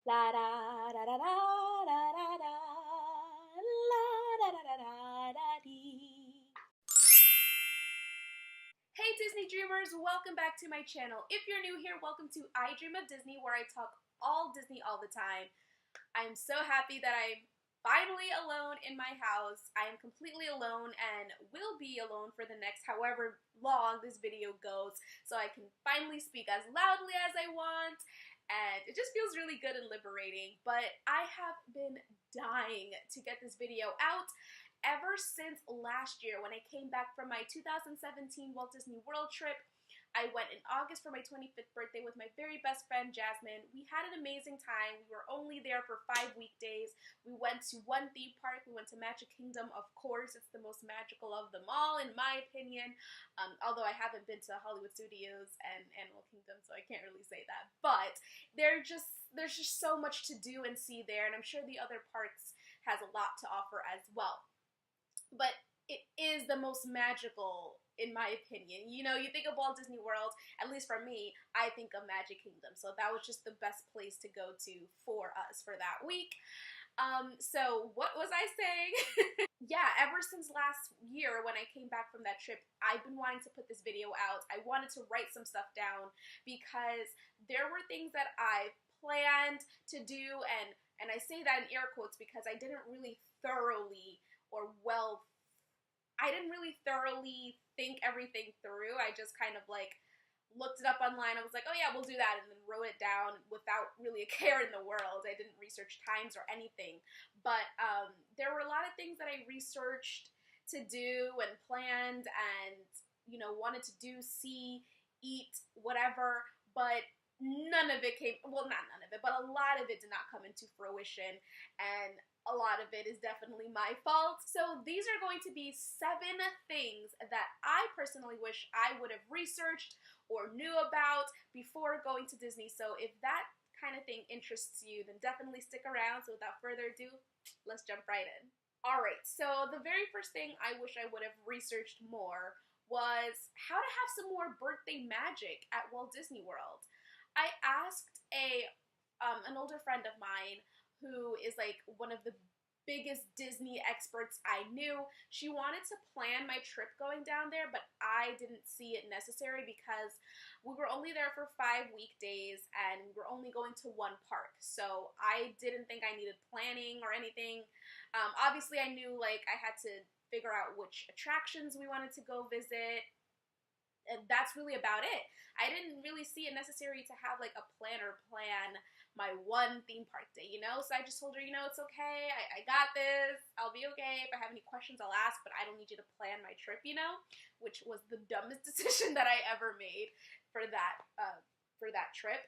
La da da da da da da da la da da da da da dee. Hey Disney Dreamers, welcome back to my channel. If you're new here, welcome to I Dream of Disney, where I talk all Disney all the time. I'm so happy that I'm finally alone in my house. I am completely alone and will be alone for the next however long this video goes, so I can finally speak as loudly as I want, and it just feels really good and liberating. But I have been dying to get this video out ever since last year when I came back from my 2017 Walt Disney World trip. I went in August for my 25th birthday with my very best friend, Jasmine. We had an amazing time. We were only there for 5 weekdays. We went to one theme park. We went to Magic Kingdom, of course. It's the most magical of them all, in my opinion. Although I haven't been to Hollywood Studios and Animal Kingdom, so I can't really say that. But there's just so much to do and see there, and I'm sure the other parks has a lot to offer as well. But it is the most magical, in my opinion. You know, you think of Walt Disney World, at least for me, I think of Magic Kingdom. So that was just the best place to go to for us for that week. So what was I saying? Yeah, ever since last year when I came back from that trip, I've been wanting to put this video out. I wanted to write some stuff down because there were things that I planned to do, and I say that in air quotes because I didn't really thoroughly or well I didn't really thoroughly think everything through. I just kind of like looked it up online. I was like, oh yeah, we'll do that, and then wrote it down without really a care in the world. I didn't research times or anything. But there were a lot of things that I researched to do and planned and, you know, wanted to do, see, eat, whatever. But none of it came, well, not none of it, but a lot of it did not come into fruition. And a lot of it is definitely my fault. So these are going to be 7 things that I personally wish I would have researched or knew about before going to Disney. So if that kind of thing interests you, then definitely stick around. So without further ado, let's jump right in. Alright, so the very first thing I wish I would have researched more was how to have some more birthday magic at Walt Disney World. I asked an older friend of mine who is like one of the biggest Disney experts I knew. She wanted to plan my trip going down there, but I didn't see it necessary because we were only there for 5 weekdays and we were only going to one park. So I didn't think I needed planning or anything. Obviously, I knew like I had to figure out which attractions we wanted to go visit, and that's really about it. I didn't really see it necessary to have like a planner plan my one theme park day, you know? So I just told her, you know, it's okay. I got this. I'll be okay. If I have any questions, I'll ask, but I don't need you to plan my trip, you know? Which was the dumbest decision that I ever made for that trip.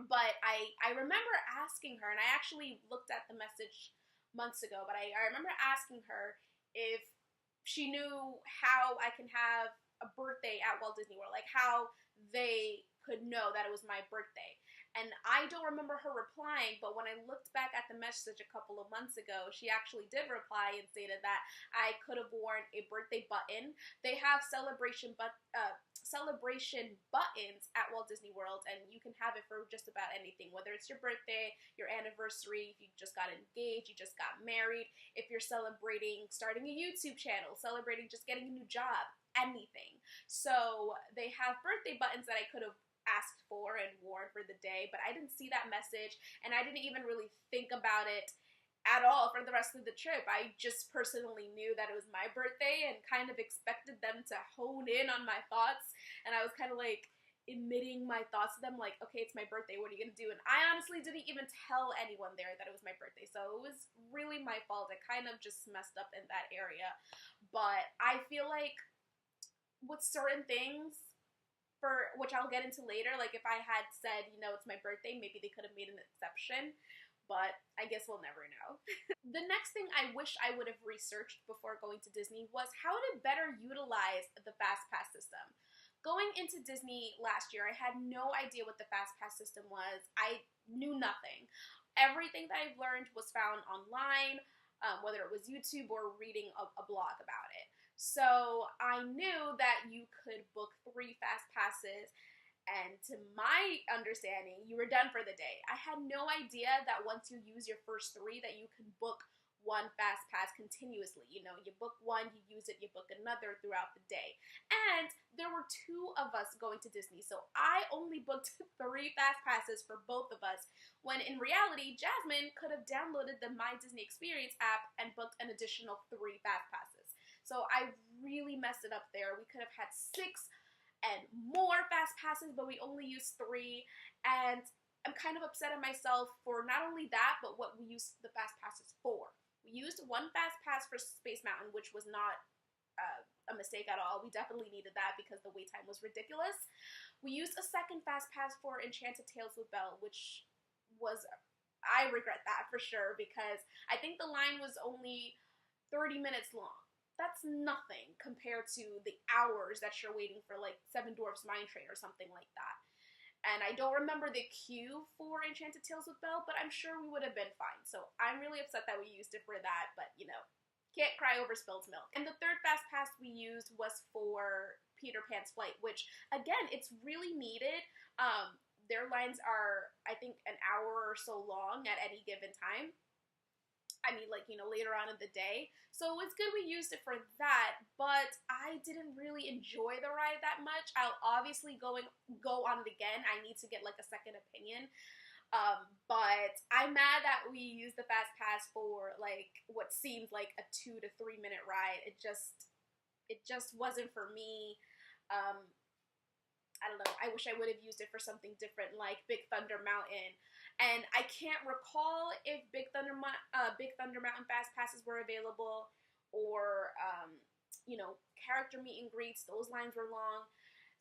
But I remember asking her, and I actually looked at the message months ago, but I remember asking her if she knew how I can have a birthday at Walt Disney World, like how they could know that it was my birthday. And I don't remember her replying, but when I looked back at the message a couple of months ago, she actually did reply and stated that I could have worn a birthday button. They have celebration buttons at Walt Disney World, and you can have it for just about anything, whether it's your birthday, your anniversary, if you just got engaged, you just got married, if you're celebrating starting a YouTube channel, celebrating just getting a new job, anything. So they have birthday buttons that I could have asked for and worn for the day, but I didn't see that message, and I didn't even really think about it at all for the rest of the trip. I just personally knew that it was my birthday and kind of expected them to hone in on my thoughts, and I was kind of like emitting my thoughts to them like, okay, it's my birthday, what are you gonna do? And I honestly didn't even tell anyone there that it was my birthday, so it was really my fault. I kind of just messed up in that area. But I feel like with certain things, for which I'll get into later, like if I had said, you know, it's my birthday, maybe they could have made an exception, but I guess we'll never know. The next thing I wish I would have researched before going to Disney was how to better utilize the Fast Pass system. Going into Disney last year, I had no idea what the Fast Pass system was. I knew nothing. Everything that I've learned was found online, whether it was YouTube or reading a blog about it. So I knew that you could book 3 Fast Passes And to my understanding, you were done for the day. I had no idea that once you use your first 3 that you can book one fast pass continuously. You know, you book one, you use it, you book another throughout the day. And there were 2 of us going to Disney, so I only booked 3 fast passes for both of us, when in reality, Jasmine could have downloaded the My Disney Experience app and booked an additional 3 fast passes. So I really messed it up there. We could have had 6 and more fast passes, but we only used 3, and I'm kind of upset at myself for not only that, but what we used the fast passes for. We used 1 fast pass for Space Mountain, which was not a mistake at all. We definitely needed that because the wait time was ridiculous. We used a 2nd fast pass for Enchanted Tales with Belle, which was, I regret that for sure, because I think the line was only 30 minutes long. That's nothing compared to the hours that you're waiting for, like, Seven Dwarfs Mine Train or something like that. And I don't remember the queue for Enchanted Tales with Belle, but I'm sure we would have been fine. So I'm really upset that we used it for that, but, you know, can't cry over spilled milk. And the 3rd fast pass we used was for Peter Pan's Flight, which, again, it's really needed. Their lines are, I think, an hour or so long at any given time. I mean, like, you know, later on in the day. So it's good we used it for that, but I didn't really enjoy the ride that much. I'll obviously go on it again. I need to get, like, a second opinion. But I'm mad that we used the fast pass for, like, what seemed like a 2 to 3 minute ride. It just wasn't for me. I don't know, I wish I would have used it for something different, like Big Thunder Mountain. And I can't recall if Big Thunder Mountain fast passes were available, or, you know, character meet and greets. Those lines were long.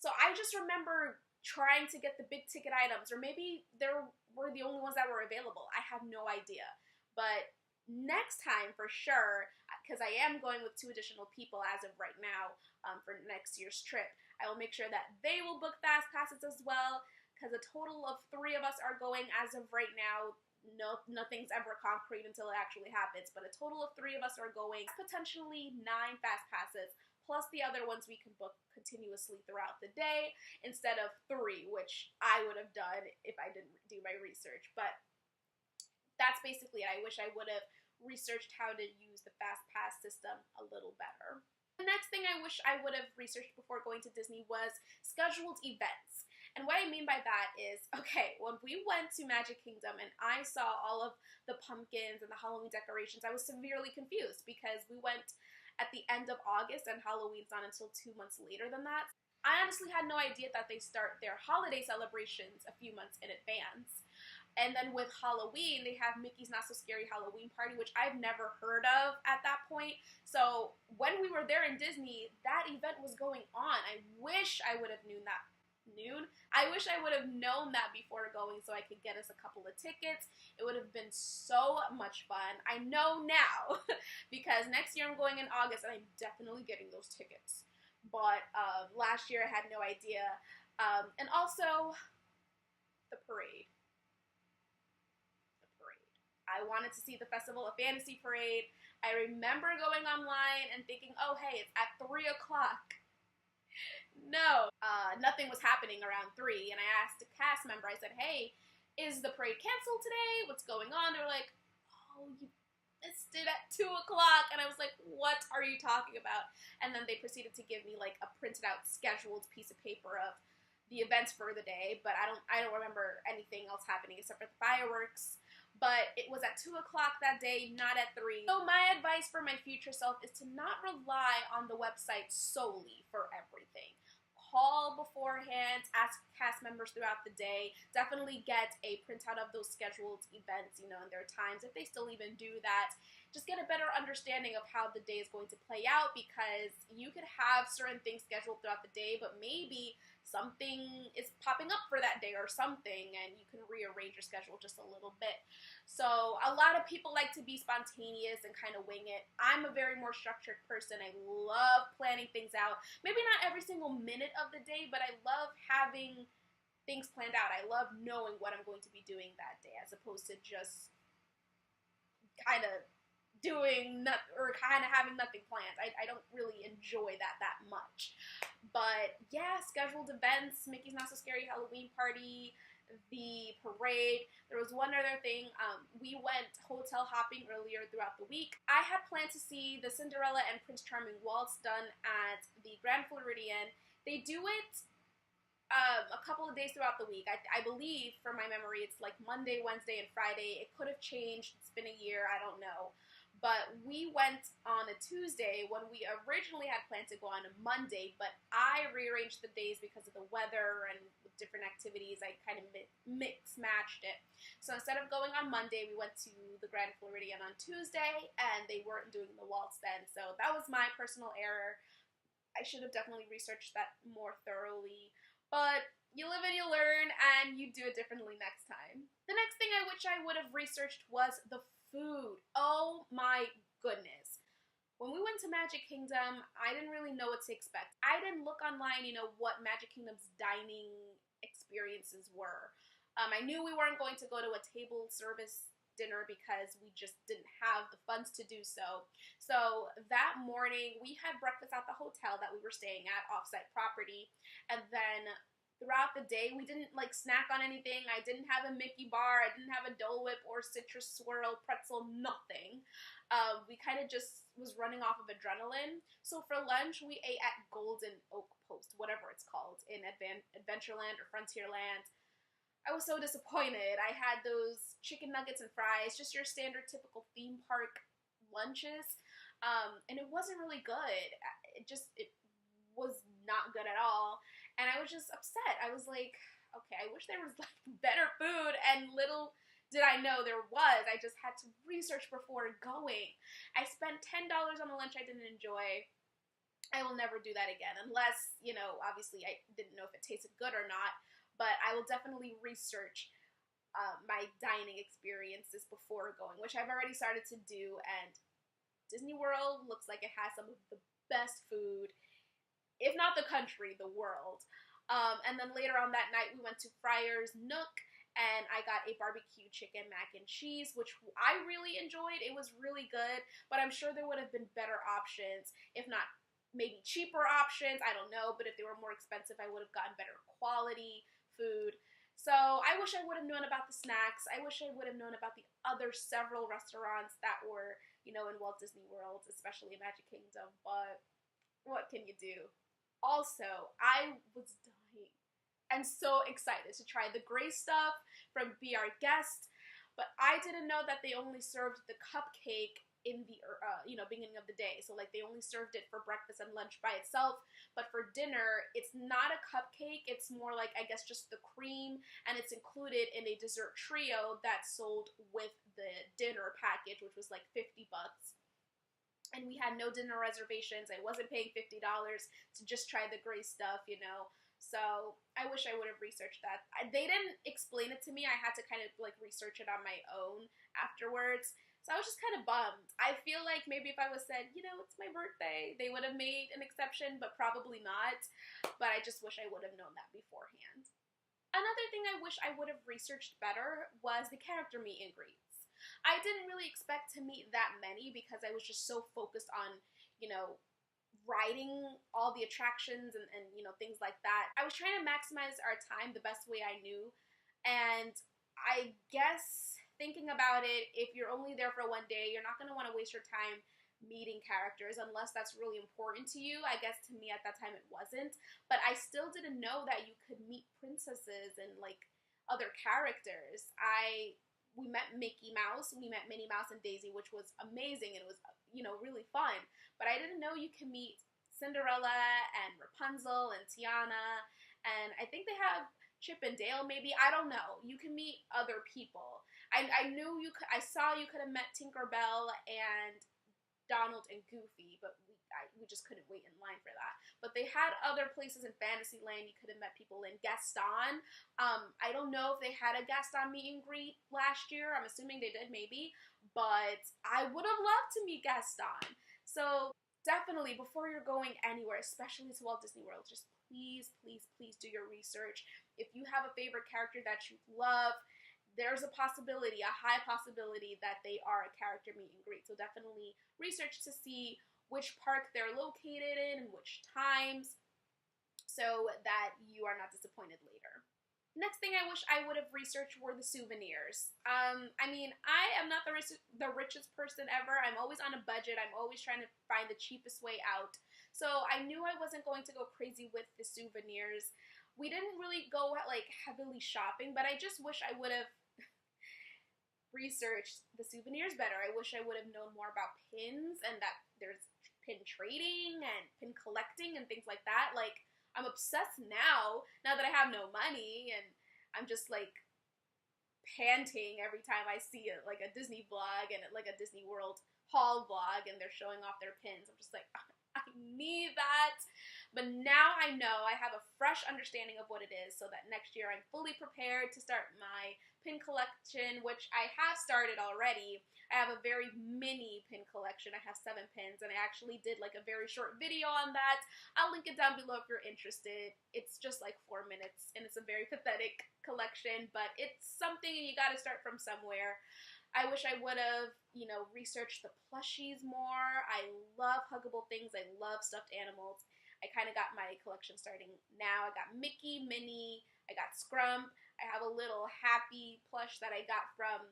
So I just remember trying to get the big ticket items, or maybe there were the only ones that were available. I have no idea. But next time, for sure, because I am going with 2 additional people as of right now for next year's trip, I will make sure that they will book fast passes as well, because a total of 3 of us are going as of right now. No, nothing's ever concrete until it actually happens, but a total of 3 of us are going, potentially 9 fast passes, plus the other ones we can book continuously throughout the day, instead of 3, which I would have done if I didn't do my research. But that's basically it. I wish I would have researched how to use the fast pass system a little better. The next thing I wish I would have researched before going to Disney was scheduled events. And what I mean by that is, okay, when we went to Magic Kingdom and I saw all of the pumpkins and the Halloween decorations, I was severely confused because we went at the end of August and Halloween's not until 2 months later than that. I honestly had no idea that they start their holiday celebrations a few months in advance. And then with Halloween, they have Mickey's Not So Scary Halloween Party, which I've never heard of at that point. So when we were there in Disney, that event was going on. I wish I would have known that. I wish I would have known that before going so I could get us a couple of tickets. It would have been so much fun. I know now because next year I'm going in August and I'm definitely getting those tickets. But last year I had no idea. And also, the parade. I wanted to see the Festival of Fantasy parade. I remember going online and thinking, oh, hey, it's at 3 o'clock. No, nothing was happening around 3. And I asked a cast member, I said, hey, is the parade canceled today? What's going on? They were like, oh, you missed it at 2 o'clock. And I was like, what are you talking about? And then they proceeded to give me like a printed out scheduled piece of paper of the events for the day. But I don't remember anything else happening except for the fireworks. But it was at 2 o'clock that day, not at 3. So my advice for my future self is to not rely on the website solely for everything. Call beforehand, ask cast members throughout the day. Definitely get a printout of those scheduled events, you know, and their times, if they still even do that. Just get a better understanding of how the day is going to play out, because you could have certain things scheduled throughout the day, but maybe something is popping up for that day or something, and you can rearrange your schedule just a little bit. So a lot of people like to be spontaneous and kind of wing it. I'm a very more structured person. I love planning things out. Maybe not every single minute of the day, but I love having things planned out. I love knowing what I'm going to be doing that day, as opposed to just kind of doing nothing or kind of having nothing planned. I don't really enjoy that much. But yeah, scheduled events, Mickey's Not So Scary Halloween Party, the parade. There was one other thing. We went hotel hopping earlier throughout the week. I had planned to see the Cinderella and Prince Charming waltz done at the Grand Floridian. They do it a couple of days throughout the week. I believe, from my memory, it's like Monday, Wednesday, and Friday. It could have changed. It's been a year. I don't know. But we went on a Tuesday when we originally had planned to go on a Monday, but I rearranged the days because of the weather and different activities. I kind of mix-matched it. So instead of going on Monday, we went to the Grand Floridian on Tuesday, and they weren't doing the waltz then. So that was my personal error. I should have definitely researched that more thoroughly. But you live and you learn, and you do it differently next time. The next thing I wish I would have researched was the food. Oh my goodness. When we went to Magic Kingdom, I didn't really know what to expect. I didn't look online, what Magic Kingdom's dining experiences were. I knew we weren't going to go to a table service dinner because we just didn't have the funds to do so. So that morning, we had breakfast at the hotel that we were staying at, offsite property, and then throughout the day, we didn't snack on anything. I didn't have a Mickey bar. I didn't have a Dole Whip or citrus swirl pretzel, nothing. We kind of just was running off of adrenaline. So for lunch, we ate at Golden Oak Post, whatever it's called, in Adventureland or Frontierland. I was so disappointed. I had those chicken nuggets and fries, just your standard typical theme park lunches. And it wasn't really good. It was not good at all. And I was just upset. I was like, okay, I wish there was better food, and little did I know there was. I just had to research before going. I spent $10 on a lunch I didn't enjoy. I will never do that again, unless, obviously I didn't know if it tasted good or not, but I will definitely research my dining experiences before going, which I've already started to do, and Disney World looks like it has some of the best food, if not the country, the world. And then later on that night, we went to Friar's Nook, and I got a barbecue chicken mac and cheese, which I really enjoyed. It was really good, but I'm sure there would have been better options, if not maybe cheaper options. I don't know, but if they were more expensive, I would have gotten better quality food. So I wish I would have known about the snacks. I wish I would have known about the other several restaurants that were, in Walt Disney World, especially in Magic Kingdom, but what can you do? Also, I was dying and so excited to try the gray stuff from Be Our Guest, but I didn't know that they only served the cupcake in the beginning of the day. So they only served it for breakfast and lunch by itself, but for dinner it's not a cupcake. It's more like, I guess, just the cream, and it's included in a dessert trio that's sold with the dinner package, which was like $50. And we had no dinner reservations. I wasn't paying $50 to just try the gray stuff, So I wish I would have researched that. They didn't explain it to me. I had to kind of research it on my own afterwards. So I was just kind of bummed. I feel like maybe if I was said, it's my birthday, they would have made an exception, but probably not. But I just wish I would have known that beforehand. Another thing I wish I would have researched better was the character meet and greets. I didn't really expect to meet that many because I was just so focused on, riding all the attractions and things like that. I was trying to maximize our time the best way I knew. And I guess thinking about it, if you're only there for one day, you're not going to want to waste your time meeting characters unless that's really important to you. I guess to me at that time it wasn't. But I still didn't know that you could meet princesses and other characters. We met Mickey Mouse, we met Minnie Mouse and Daisy, which was amazing, and it was, really fun. But I didn't know you can meet Cinderella and Rapunzel and Tiana, and I think they have Chip and Dale, maybe. I don't know. You can meet other people. I knew you could. I saw you could have met Tinkerbell and Donald and Goofy, but we just couldn't wait in line for that. But they had other places in Fantasyland you could have met people in. Gaston, I don't know if they had a Gaston meet and greet last year. I'm assuming they did, maybe. But I would have loved to meet Gaston. So definitely, before you're going anywhere, especially to Walt Disney World, just please, please, please do your research. If you have a favorite character that you love, there's a possibility, a high possibility, that they are a character meet and greet. So definitely research to see which park they're located in and which times, so that you are not disappointed later. Next thing I wish I would have researched were the souvenirs. I mean, I am not the richest person ever. I'm always on a budget. I'm always trying to find the cheapest way out. So I knew I wasn't going to go crazy with the souvenirs. We didn't really go like heavily shopping, but I just wish I would have researched the souvenirs better. I wish I would have known more about pins and that there's pin trading and pin collecting and things like that. Like, I'm obsessed now that I have no money, and I'm just like panting every time I see like a Disney vlog and like a Disney World haul vlog and they're showing off their pins. I'm just like, I need that. But now I know, I have a fresh understanding of what it is, so that next year I'm fully prepared to start my pin collection, which I have started already. I have a very mini pin collection. I have 7 pins, and I actually did like a very short video on that. I'll link it down below if you're interested. It's just like 4 minutes, and it's a very pathetic collection, but it's something, and you gotta start from somewhere. I wish I would have, researched the plushies more. I love huggable things. I love stuffed animals. I kind of got my collection starting now. I got Mickey, Minnie, I got Scrump. I have a little Happy plush that I got from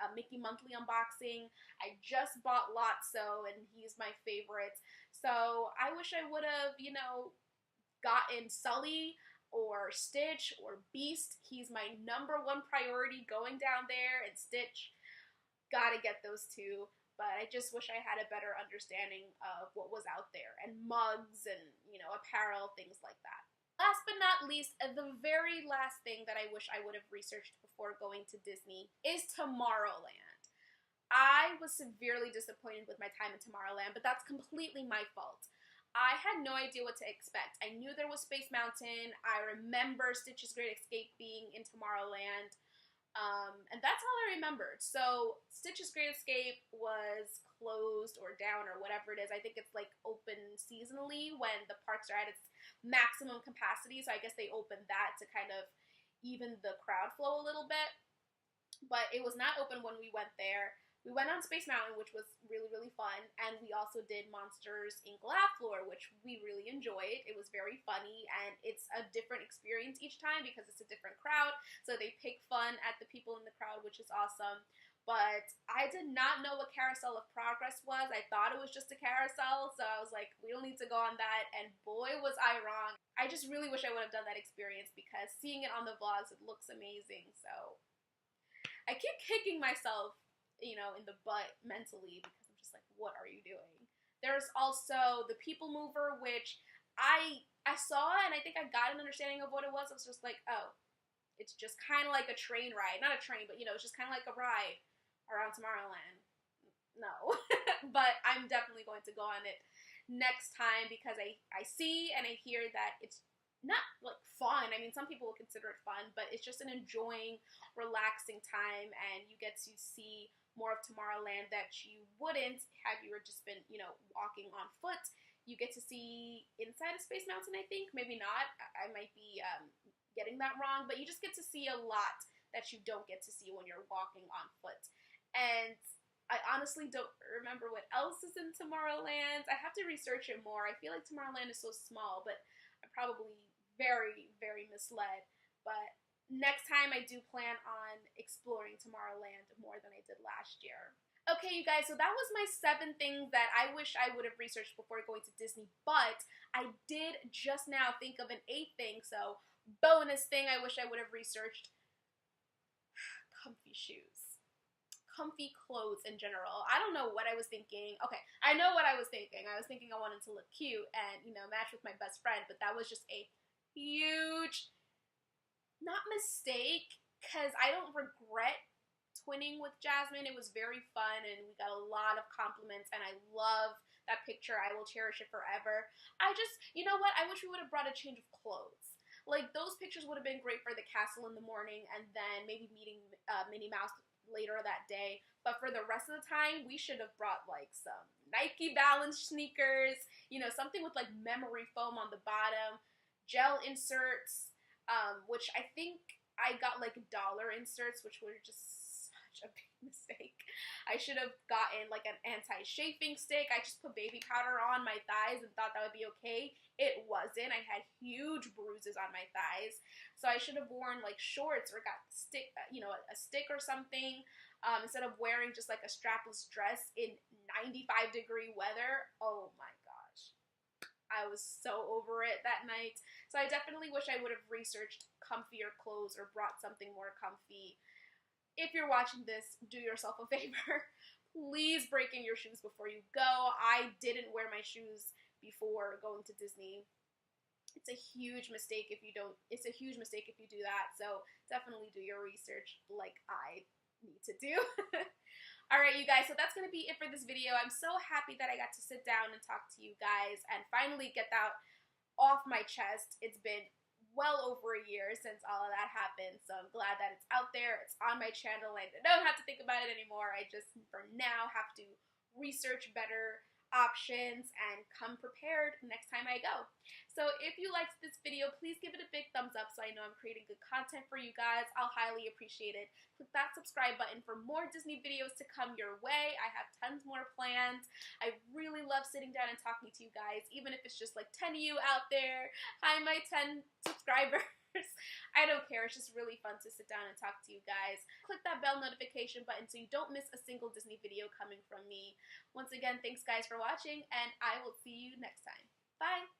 a Mickey Monthly unboxing. I just bought Lotso, and he's my favorite. So I wish I would have, gotten Sully or Stitch or Beast. He's my #1 priority going down there, and Stitch. Gotta get those two. But I just wish I had a better understanding of what was out there, and mugs and, apparel, things like that. Last but not least, the very last thing that I wish I would have researched before going to Disney is Tomorrowland. I was severely disappointed with my time in Tomorrowland, but that's completely my fault. I had no idea what to expect. I knew there was Space Mountain. I remember Stitch's Great Escape being in Tomorrowland. And that's all I remembered. So Stitch's Great Escape was closed or down or whatever it is. I think it's like open seasonally when the parks are at its maximum capacity. So I guess they opened that to kind of even the crowd flow a little bit. But it was not open when we went there. We went on Space Mountain, which was really, really fun, and we also did Monsters, Inc. Laugh Floor, which we really enjoyed. It was very funny, and it's a different experience each time because it's a different crowd, so they pick fun at the people in the crowd, which is awesome. But I did not know what Carousel of Progress was. I thought it was just a carousel, so I was like, we don't need to go on that, and boy, was I wrong. I just really wish I would have done that experience because seeing it on the vlogs, it looks amazing, so I keep kicking myself in the butt mentally because I'm just like, what are you doing? There's also the People Mover, which I saw and I think I got an understanding of what it was. I was just like, oh, it's just kind of like a train ride. Not a train, but it's just kind of like a ride around Tomorrowland. No. But I'm definitely going to go on it next time because I see and I hear that it's not like fun. I mean, some people will consider it fun, but it's just an enjoying, relaxing time, and you get to see more of Tomorrowland that you wouldn't have you were just been, walking on foot. You get to see inside of Space Mountain, I think. Maybe not. I might be getting that wrong, but you just get to see a lot that you don't get to see when you're walking on foot. And I honestly don't remember what else is in Tomorrowland. I have to research it more. I feel like Tomorrowland is so small, but I'm probably very, very misled. But next time I do plan on exploring Tomorrowland more than I did last year. Okay, you guys, so that was my 7 things that I wish I would have researched before going to Disney, but I did just now think of an 8th thing, so bonus thing I wish I would have researched. Comfy shoes. Comfy clothes in general. I don't know what I was thinking. Okay, I know what I was thinking. I was thinking I wanted to look cute and, match with my best friend, but that was just a huge, not mistake, because I don't regret twinning with Jasmine. It was very fun, and we got a lot of compliments, and I love that picture. I will cherish it forever. I just, you know what? I wish we would have brought a change of clothes. Like, those pictures would have been great for the castle in the morning, and then maybe meeting Minnie Mouse later that day. But for the rest of the time, we should have brought, like, some Nike Balance sneakers, something with, like, memory foam on the bottom, gel inserts, which I think I got like dollar inserts, which were just such a big mistake. I should have gotten like an anti-chafing stick. I just put baby powder on my thighs and thought that would be okay. It wasn't. I had huge bruises on my thighs. So I should have worn like shorts or got stick, a stick or something, instead of wearing just like a strapless dress in 95-degree weather. Oh my gosh. I was so over it that night. So I definitely wish I would have researched comfier clothes or brought something more comfy. If you're watching this, do yourself a favor. Please break in your shoes before you go. I didn't wear my shoes before going to Disney. It's a huge mistake if you don't. It's a huge mistake if you do that. So definitely do your research like I need to do. Alright, you guys, so that's going to be it for this video. I'm so happy that I got to sit down and talk to you guys and finally get that off my chest. It's been well over a year since all of that happened, so I'm glad that it's out there. It's on my channel. I don't have to think about it anymore. I just, for now, have to research better options and come prepared next time I go. So if you liked this video, please give it a big thumbs up so I know I'm creating good content for you guys. I'll highly appreciate it. Click that subscribe button for more Disney videos to come your way. I have tons more planned. I really love sitting down and talking to you guys, even if it's just like 10 of you out there. Hi, my 10 subscribers. I don't care. It's just really fun to sit down and talk to you guys. Click that bell notification button so you don't miss a single Disney video coming from me. Once again, thanks guys for watching, and I will see you next time. Bye!